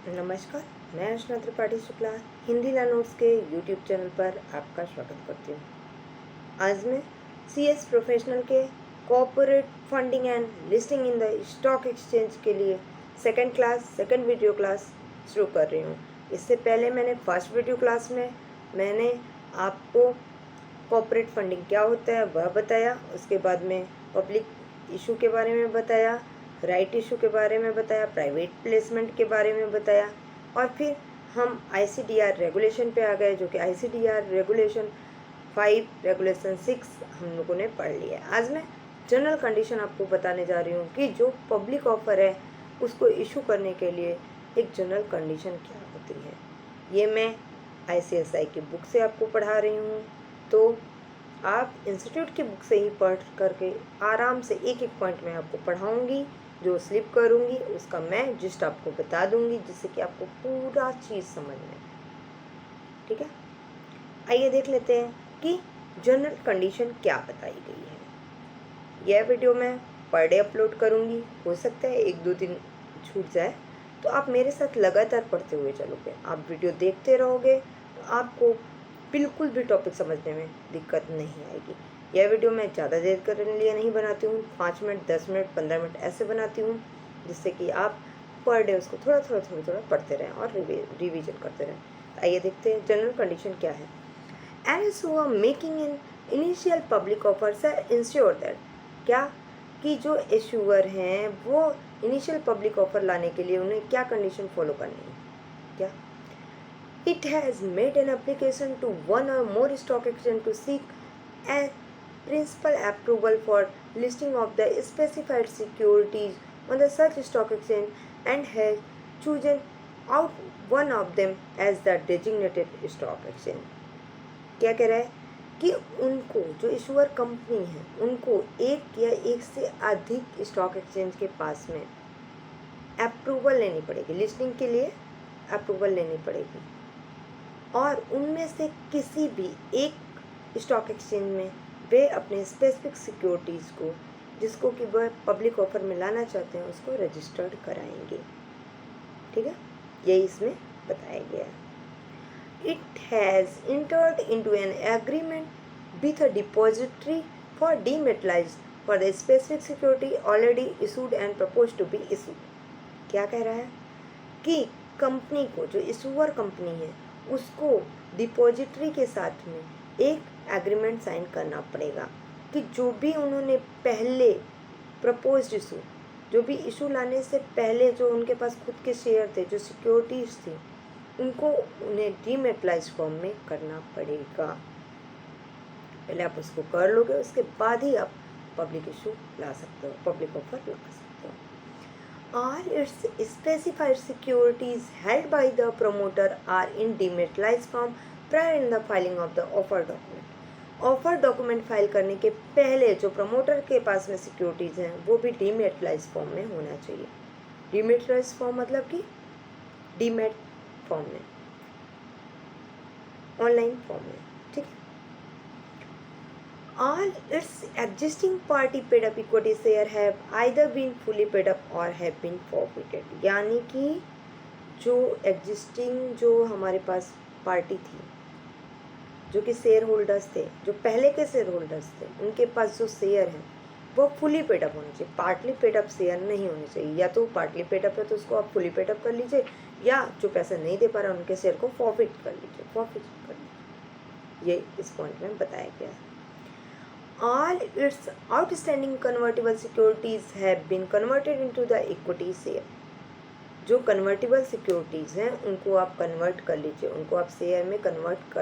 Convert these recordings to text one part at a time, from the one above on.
नमस्कार, मैं अर्चना त्रिपाठी शुक्ला हिंदी लर्नर्स के यूट्यूब चैनल पर आपका स्वागत करती हूँ। आज मैं सीएस प्रोफेशनल के corporate funding and listing in the stock exchange के लिए सेकंड वीडियो क्लास शुरू कर रही हूँ। इससे पहले मैंने फर्स्ट वीडियो क्लास में मैंने आपको कॉर्पोरेट फंडिंग क्या होता है वह बताया। उसके बाद में पब्लिक इशू के बारे में बताया, राइट इशू के बारे में बताया, प्राइवेट प्लेसमेंट के बारे में बताया और फिर हम आईसीडीआर रेगुलेशन पे आ गए, जो कि आईसीडीआर रेगुलेशन 5 रेगुलेशन 6 हम लोगों ने पढ़ लिया है। आज मैं जनरल कंडीशन आपको बताने जा रही हूँ कि जो पब्लिक ऑफर है उसको इशू करने के लिए एक जनरल कंडीशन क्या होती है। ये मैं आईसीएसआई की बुक से आपको पढ़ा रही हूँ, तो आप इंस्टीट्यूट की बुक से ही पढ़ करके आराम से एक एक पॉइंट मैं आपको पढ़ाऊँगी। जो स्लिप करूँगी उसका मैं जिस्ट आपको बता दूँगी, जिससे कि आपको पूरा चीज़ समझ में आए। ठीक है, आइए देख लेते हैं कि जनरल कंडीशन क्या बताई गई है। यह वीडियो मैं पर डे अपलोड करूँगी, हो सकता है 1-2 दिन छूट जाए, तो आप मेरे साथ लगातार पढ़ते हुए चलोगे। आप वीडियो देखते रहोगे तो आपको बिल्कुल भी टॉपिक समझने में दिक्कत नहीं आएगी। यह वीडियो मैं ज़्यादा देर करने लिए नहीं बनाती हूँ, 5 मिनट, 10 मिनट, 15 मिनट ऐसे बनाती हूँ, जिससे कि आप पर डे उसको थोड़ा थोड़ा पढ़ते रहें और रिवीजन करते रहें। आइए देखते हैं जनरल कंडीशन क्या है। And who are making in initial public offers ensure that, क्या कि जो इशूअर हैं वो इनिशियल पब्लिक ऑफर लाने के लिए उन्हें क्या कंडीशन फॉलो करनी है। क्या it has made an application to one or more stock exchange to seek a principal approval for listing of the specified securities on the such stock exchange and has chosen out one of them as the designated stock exchange। क्या कह रहा है कि उनको जो issuer company है उनको एक या एक से अधिक स्टॉक एक्सचेंज के पास में अप्रूवल लेनी पड़ेगी, लिस्टिंग के लिए अप्रूवल लेनी पड़ेगी और उनमें से किसी भी एक स्टॉक एक्सचेंज में वे अपने स्पेसिफिक सिक्योरिटीज़ को जिसको कि वह पब्लिक ऑफर में लाना चाहते हैं उसको रजिस्टर्ड कराएंगे। ठीक है, यही इसमें बताया गया है। It has entered into an agreement with a depository for dematerialise for the specific security already issued and propose to be issued. क्या कह रहा है कि कंपनी को, जो इशूअर कंपनी है, उसको डिपॉजिटरी के साथ में एक एग्रीमेंट साइन करना पड़ेगा कि जो भी उन्होंने पहले प्रपोज्ड इशू, जो भी इशू लाने से पहले जो उनके पास खुद के शेयर थे, जो सिक्योरिटीज़ थी, उनको उन्हें डीमेटलाइज फॉर्म में करना पड़ेगा। पहले आप उसको कर लोगे, उसके बाद ही आप पब्लिक इशू ला सकते हो, पब्लिक ऑफर ला सकते हो। Or its specified securities held by the promoter are in dematalized form prior in the filing of the offer document। Offer document file करने के पहले जो प्रमोटर के पास में सिक्योरिटीज़ हैं वो भी डीमेटलाइज फॉर्म में होना चाहिए। डीमेटलाइज फॉर्म मतलब कि डीमेट फॉर्म में, ऑनलाइन फॉर्म में। ठीक है, all its existing party paid up equity share have either been fully paid up or have been forfeited। यानी कि जो एग्जिस्टिंग जो हमारे पास पार्टी थी, जो कि शेयर होल्डर्स थे, जो पहले के शेयर होल्डर्स थे, उनके पास जो शेयर हैं वो फुली पेड अप होने चाहिए, पार्टली पेड अप शेयर नहीं होने चाहिए। या तो पार्टली पेड अप है तो उसको आप फुली पेड अप कर लीजिए, या जो पैसे नहीं दे पा रहे उनके शेयर को फॉरफिट कर लीजिए, फॉरफिट कर लीजिए। ये इस पॉइंट में बताया गया है। All its outstanding convertible securities have been converted into the equity share। जो कन्वर्टिबल सिक्योरिटीज़ हैं उनको आप कन्वर्ट कर लीजिए, उनको आप शेयर में कन्वर्ट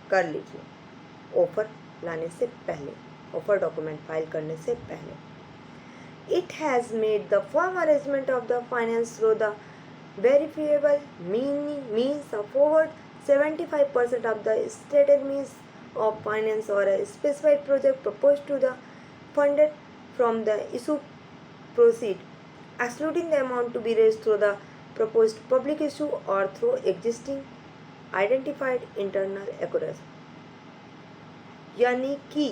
कर लीजिए ऑफर लाने से पहले, ऑफर डॉक्यूमेंट फाइल करने से पहले। It has made the firm arrangement of the finance through the verifiable means of forward 75% of the stated means of finance or a specified project proposed to the funded from the issue proceed, excluding the amount to be raised through the proposed public issue or through existing identified internal accruals। यानी कि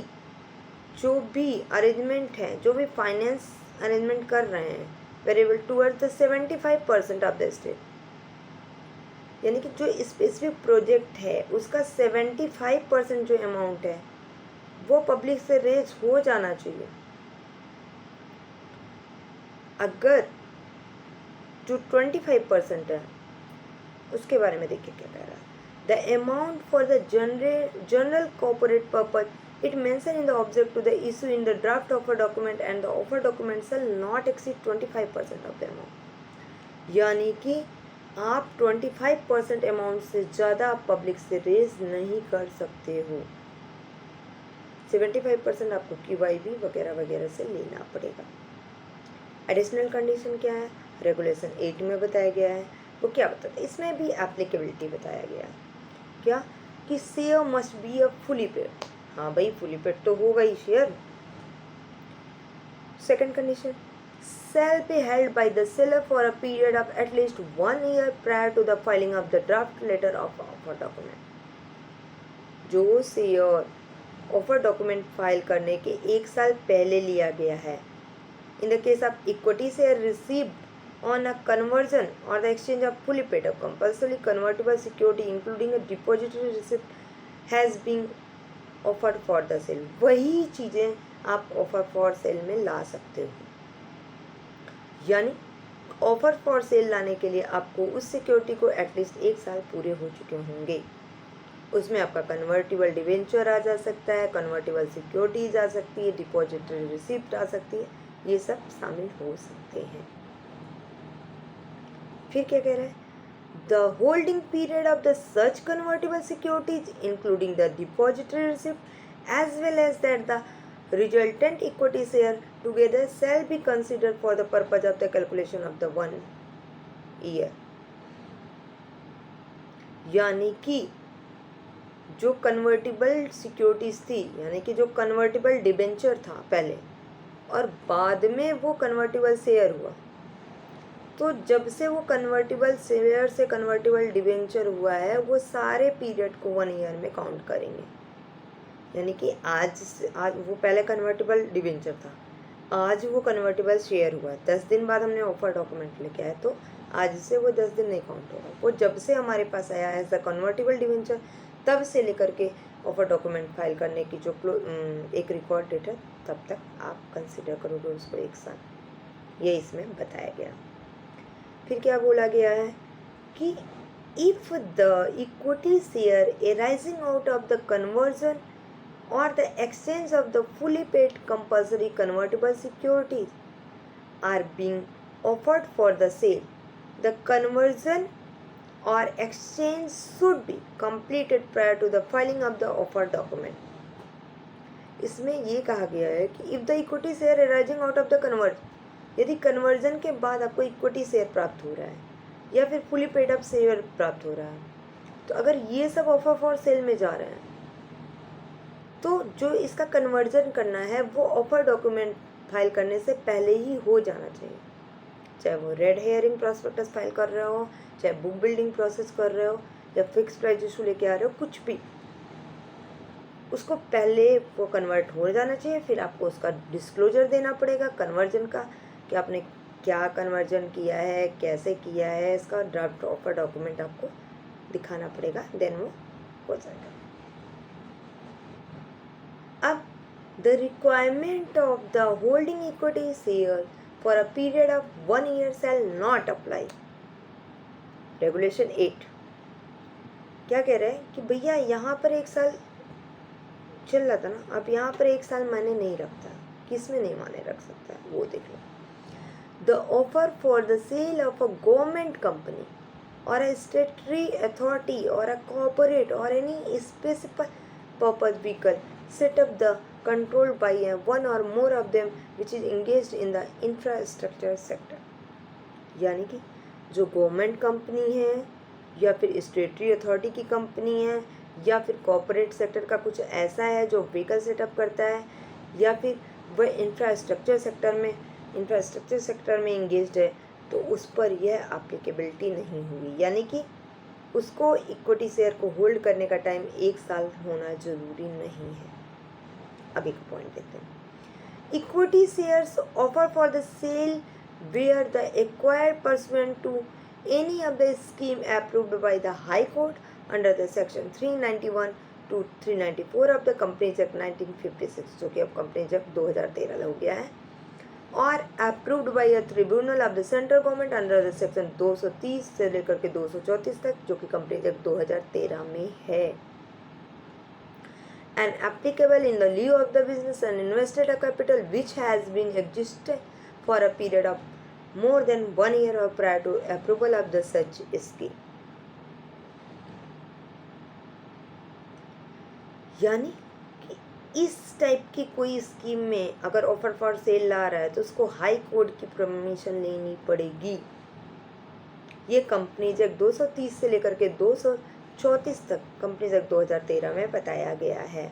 जो भी arrangement है, जो भी finance arrangement कर रहे हैं, variable toward the 75% of the state, यानी कि जो स्पेसिफिक प्रोजेक्ट है उसका 75% जो अमाउंट है वो पब्लिक से रेज हो जाना चाहिए। अगर जो 25% है उसके बारे में देखिए क्या कह रहा है। The amount for the general corporate purpose it mention in the object to the issue in the draft offer document and the offer document shall not exceed 25% of the amount. यानी कि आप 25% अमाउंट से ज़्यादा आप public से raise नहीं कर सकते हो। 75% आपको QIB वगैरह वगैरह से लेना पड़ेगा। एडिशनल कंडीशन क्या है, रेगुलेशन 8 में बताया गया है। वो क्या बताता है, इसमें भी एप्लीकेबिलिटी बताया गया है। क्या कि share must be a fully paid. हाँ भाई, फुली पेड तो होगा ही share. Second condition, shall be held by the seller for a period of at least 1 year prior to the filing of the draft letter of offer document। जो share offer document file करने के 1 साल पहले लिया गया है, in the case of equity share received on a conversion or the exchange of fully paid up compulsory convertible security including a depository receipt has been offered for the sale। वही चीज़ें आप ऑफर फॉर सेल में ला सकते हो। यानी offer for cell लाने के लिए आपको उस सिक्योरिटी को एटलीस्ट 1 साल पूरे हो चुके होंगे। उसमें आपका कन्वर्टिबल डिवेंचर आ जा सकता है, कन्वर्टिबल सिक्योरिटीज आ सकती है, डिपॉजिटरी रिसिप्ट आ सकती है, ये सब शामिल हो सकते हैं। फिर क्या कह रहा है, the holding period of the such convertible securities including the depository receipt as well as that the resultant equity share together shall be considered for the purpose of the calculation of the 1 year। यानी कि जो convertible securities थी, यानी कि जो convertible debenture था पहले और बाद में वो कन्वर्टिबल शेयर हुआ, तो जब से वो कन्वर्टिबल शेयर से कन्वर्टिबल डिबेंचर हुआ है वो सारे पीरियड को 1 ईयर में काउंट करेंगे। यानी कि आज वो पहले कन्वर्टिबल डिबेंचर था, आज वो कन्वर्टिबल शेयर हुआ, 10 दिन बाद हमने ऑफर डॉक्यूमेंट लेके आए, तो आज से वो 10 दिन नहीं काउंट होगा। वो जब से हमारे पास आया एज द कन्वर्टिबल डिबेंचर तब से लेकर के ऑफर डॉक्यूमेंट फाइल करने की जो एक रिकॉर्ड डेट है तब तक आप कंसिडर करोगे उसको 1 साल। ये इसमें बताया गया। फिर क्या बोला गया है कि if the equity share arising out of the conversion or the exchange of the fully paid compulsory convertible securities are being offered for the sale, the conversion or exchange should be completed prior to the filing of the offer document। इसमें ये कहा गया है कि if the equity share arising out of the conversion, यदि conversion के बाद आपको इक्विटी शेयर प्राप्त हो रहा है या फिर फुली पेड अप शेयर प्राप्त हो रहा है, तो अगर ये सब ऑफर फॉर सेल में जा रहे हैं तो जो इसका कन्वर्जन करना है वो ऑफर डॉक्यूमेंट फाइल करने से पहले ही हो जाना चाहिए। चाहे वो रेड हेयरिंग प्रॉस्पेक्टस फाइल कर रहे हो, चाहे बुक बिल्डिंग प्रोसेस कर रहे हो या फिक्स प्राइस इशू लेके आ रहे हो, कुछ भी उसको पहले वो कन्वर्ट हो जाना चाहिए। फिर आपको उसका डिस्क्लोजर देना पड़ेगा कन्वर्जन का कि आपने क्या कन्वर्जन किया है, कैसे किया है, इसका ड्राफ्ट ऑफर डॉक्यूमेंट आपको दिखाना पड़ेगा, देन वो हो जाएगा। अब the requirement of the holding equity share for a period of 1 year shall not apply. Regulation 8 क्या कह रहे हैं कि भैया यहाँ पर 1 साल चल रहा था ना, अब यहाँ पर 1 साल मायने नहीं रखता, किस में नहीं माने रख सकता है वो देख लो। The offer for the sale of a government company or a statutory authority or a corporate or any specific purpose vehicle set up the controlled by one or more of them which is engaged in the infrastructure sector। यानी कि जो government company है या फिर स्टेटरी authority की company है या फिर कॉर्पोरेट सेक्टर का कुछ ऐसा है जो व्हीकल सेटअप करता है या फिर वह इंफ्रास्ट्रक्चर सेक्टर में इंगेज्ड है, तो उस पर यह एप्लीकेबिलिटी नहीं होगी। यानी कि उसको इक्विटी शेयर को होल्ड करने का टाइम 1 साल होना ज़रूरी नहीं है। अब एक पॉइंट देखते हैं, equity shares offer for the sale were the acquired pursuant to any of the scheme approved by the High Court under the section 391 to 394 of the Companies Act 1956, जो कि अब Companies Act 2013 हो गया है, और approved by a tribunal of the central government under the section 230 से लेकर के 234 तक, जो कि Companies Act 2013 में है, and applicable in the lieu of the business and invested capital which has been existed for a period of more than 1 year or prior to approval of the such scheme. यानी कि इस type की कोई scheme में अगर offer for cell ला रहा है तो उसको हाई कोर्ट की परमिशन लेनी पड़ेगी। ये कंपनीज एक्ट 230 से लेकर के 234 तक कंपनीज एक्ट 2013 में बताया गया है।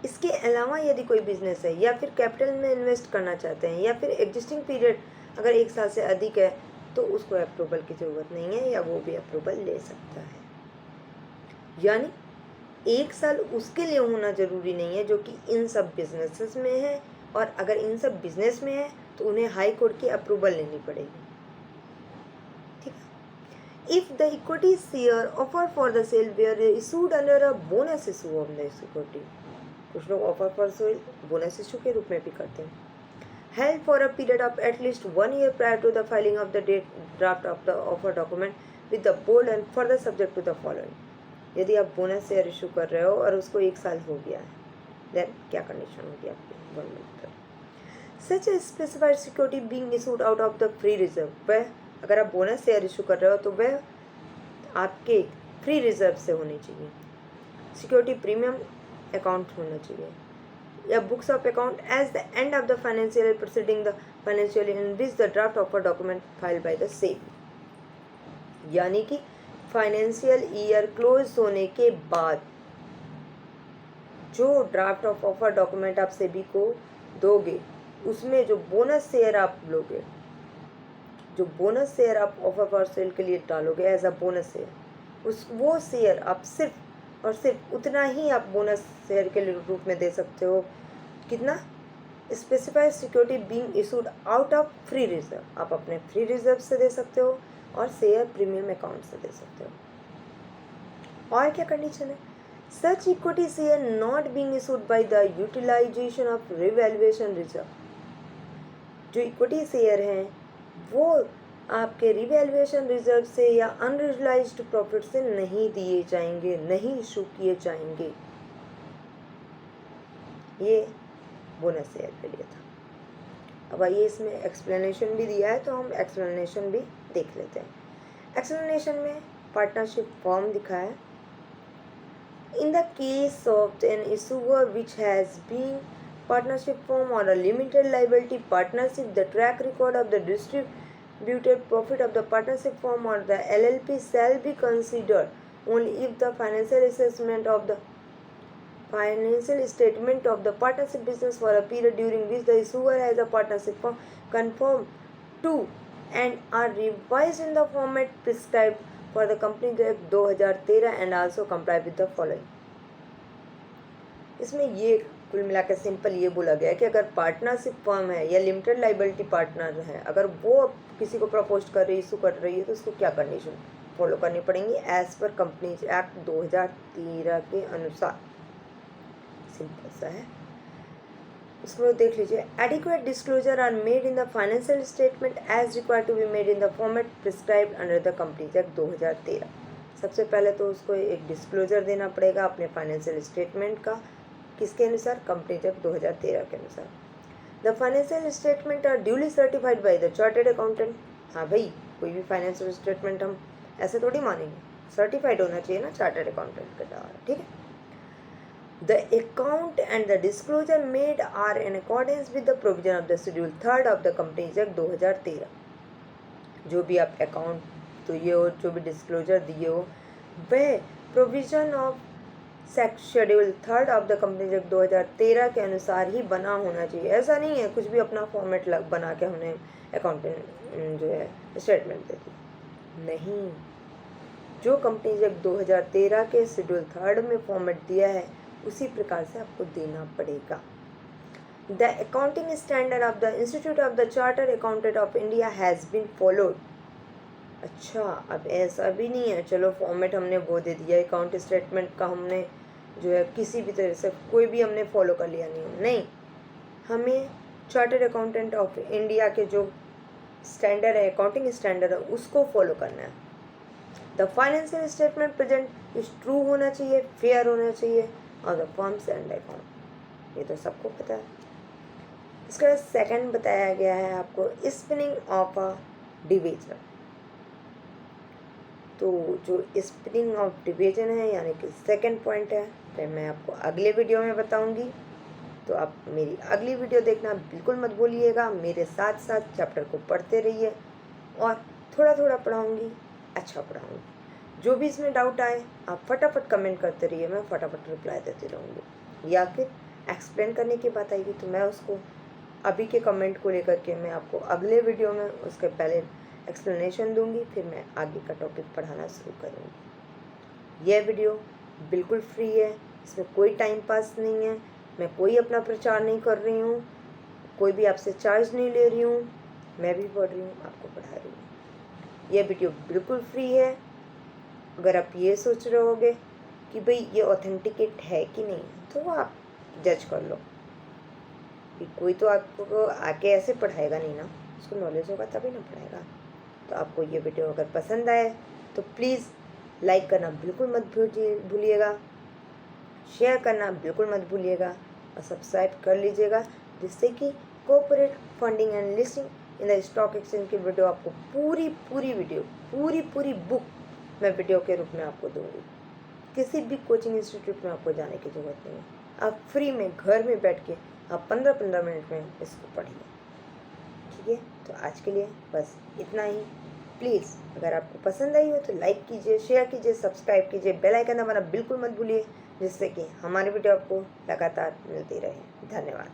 इसके अलावा यदि कोई बिजनेस है या फिर कैपिटल में इन्वेस्ट करना चाहते हैं या फिर एग्जिस्टिंग पीरियड अगर 1 साल से अधिक है तो उसको अप्रूवल की ज़रूरत नहीं है, या वो भी अप्रूवल ले सकता है। यानी 1 साल उसके लिए होना ज़रूरी नहीं है जो कि इन सब बिजनेसेस में है, और अगर इन सब बिजनेस में है तो उन्हें हाई कोर्ट की अप्रूवल लेनी पड़ेगी। ठीक है। If the equity share offer for the sale were issued under a bonus issue of the security, कुछ लोग offer for sale bonus issue के रूप में भी करते हैं, held for a period of at least 1 year prior to the filing of the draft of the offer document with the board and further subject to the following. यदि आप bonus share issue कर रहे हो और उसको 1 साल हो गया है, देन क्या कंडीशन होगी आपकी गवर्नमेंट पर? Such a specified security being issued out of the free reserve, वह अगर आप बोनस शेयर इशू कर रहे हो तो वह आपके फ्री रिजर्व से होनी चाहिए, सिक्योरिटी प्रीमियम अकाउंट होना चाहिए, या books of account as the end of the financial proceeding the financial in which the draft offer document file by the same. यानी कि फाइनेंशियल ईयर क्लोज होने के बाद जो ड्राफ्ट ऑफ ऑफर डॉक्यूमेंट आप सेबी को दोगे उसमें जो बोनस शेयर आप लोगे, जो बोनस शेयर आप ऑफर फॉर सेल के लिए डालोगे एज अ बोनस शेयर, वो शेयर आप सिर्फ और सिर्फ उतना ही आप बोनस शेयर के रूप में दे सकते हो। कितना? Specified security being issued out of free reserve, आप अपने फ्री रिजर्व से दे सकते हो और शेयर प्रीमियम अकाउंट से दे सकते हो। और क्या कंडीशन है? Such equity share not being issued by the utilisation of revaluation reserve, जो इक्विटी शेयर हैं वो आपके रिवैल्यूएशन रिजर्व से या अनरियलाइज्ड प्रॉफिट से नहीं दिए जाएंगे, नहीं इशू किए जाएंगे। ये बोनस शेयर के लिए था। अब आइए इसमें एक्सप्लेनेशन भी दिया है तो हम एक्सप्लेनेशन भी देख लेते हैं। एक्सप्लेनेशन में पार्टनरशिप फॉर्म दिखा है। In the case of an issuer which has been partnership firm or a limited liability partnership, the track record of the distributed profit of the partnership firm or the LLP shall be considered only if the financial assessment of the financial statement of the partnership business for a period during which the issuer has a partnership firm conform to and are revised in the format prescribed for the Companies Act 2013 and also comply with the following। इसमें ये कुल मिला के simple ये बोला गया है कि अगर पार्टनरशिप फर्म है या लिमिटेड लाइबिलिटी पार्टनर है, अगर वो किसी को प्रपोज कर रही इशू कर रही है तो उसको क्या कंडीशन फॉलो करनी पड़ेंगी एज पर कंपनीज एक्ट 2013 के अनुसार। सिंपल सा है, उसमें देख लीजिए। Adequate disclosure are made in the financial statement as required to be made in the format prescribed under the companies act 2013। सबसे पहले तो उसको एक डिस्क्लोजर देना पड़ेगा अपने फाइनेंशियल स्टेटमेंट का, किसके अनुसार? कंपनीज एक्ट 2013 के अनुसार। The financial statement are duly certified by the chartered accountant. हाँ भाई, कोई भी फाइनेंशियल स्टेटमेंट हम ऐसे थोड़ी मानेंगे, सर्टिफाइड होना चाहिए ना चार्टर्ड अकाउंटेंट के द्वारा, ठीक है। The account and the disclosure made are in accordance with the provision of the schedule 3 of the companies act 2013। जो भी आप अकाउंट दिए हो, जो भी डिस्क्लोजर दिए हो, वह provision of schedule 3 of the companies act 2013 के अनुसार ही बना होना चाहिए। ऐसा नहीं है कुछ भी अपना फॉर्मेट बना के हमने अकाउंटेंट जो है स्टेटमेंट दे दी, नहीं। जो कंपनीज एक्ट 2013 के शेड्यूल 3 में फॉर्मेट दिया है उसी प्रकार से आपको देना पड़ेगा। The accounting standard of the institute of the chartered accountant of India has been followed अच्छा, अब ऐसा भी नहीं है, चलो फॉर्मेट हमने वो दे दिया, अकाउंट स्टेटमेंट का हमने जो है किसी भी तरह से कोई भी हमने फॉलो कर लिया नहीं, हमें चार्टर्ड अकाउंटेंट ऑफ इंडिया के जो स्टैंडर्ड है, अकाउंटिंग स्टैंडर्ड है, उसको फॉलो करना है। The financial statement present is true होना चाहिए, फेयर होना चाहिए और द फर्म्स एंड अकाउंट, ये तो सबको पता है। इसका बाद सेकंड बताया गया है आपको स्पिनिंग ऑफ अ डिवीजन। तो जो स्पिनिंग ऑफ डिवीजन है यानी कि सेकंड पॉइंट है, फिर मैं आपको अगले वीडियो में बताऊंगी। तो आप मेरी अगली वीडियो देखना बिल्कुल मत भूलिएगा, मेरे साथ साथ चैप्टर को पढ़ते रहिए और थोड़ा थोड़ा पढ़ाऊँगी, अच्छा पढ़ाऊँगी। जो भी इसमें डाउट आए आप फटाफट कमेंट करते रहिए, मैं फटाफट रिप्लाई देती रहूँगी, या फिर एक्सप्लेन करने की बात आएगी तो मैं उसको अभी के कमेंट को लेकर के मैं आपको अगले वीडियो में उसके पहले एक्सप्लेनेशन दूंगी, फिर मैं आगे का टॉपिक पढ़ाना शुरू करूँगी। यह वीडियो बिल्कुल फ्री है, इसमें कोई टाइम पास नहीं है, मैं कोई अपना प्रचार नहीं कर रही हूँ, कोई भी आपसे चार्ज नहीं ले रही हूँ, मैं भी पढ़ रही हूँ, आपको पढ़ा रही हूँ। यह वीडियो बिल्कुल फ्री है। अगर आप ये सोच रहे होगे कि भाई ये ऑथेंटिकेट है कि नहीं, तो वो आप जज कर लो कि कोई तो आपको आके ऐसे पढ़ाएगा नहीं ना, उसको नॉलेज होगा तभी ना पढ़ाएगा। तो आपको ये वीडियो अगर पसंद आए तो प्लीज़ लाइक करना बिल्कुल मत भूलिएगा, शेयर करना बिल्कुल मत भूलिएगा और सब्सक्राइब कर लीजिएगा, जिससे कि corporate funding and listing in the stock exchange की वीडियो आपको पूरी वीडियो पूरी बुक मैं वीडियो के रूप में आपको दूंगी। किसी भी कोचिंग इंस्टीट्यूट में आपको जाने की ज़रूरत नहीं है, आप फ्री में घर में बैठ के आप 15-15 मिनट में इसको पढ़िए। ठीक है, तो आज के लिए बस इतना ही। प्लीज़ अगर आपको पसंद आई हो तो लाइक कीजिए, शेयर कीजिए, सब्सक्राइब कीजिए, बेल आइकन दबाना बिल्कुल मत भूलिए, जिससे कि हमारी वीडियो आपको लगातार मिलती रहे। धन्यवाद।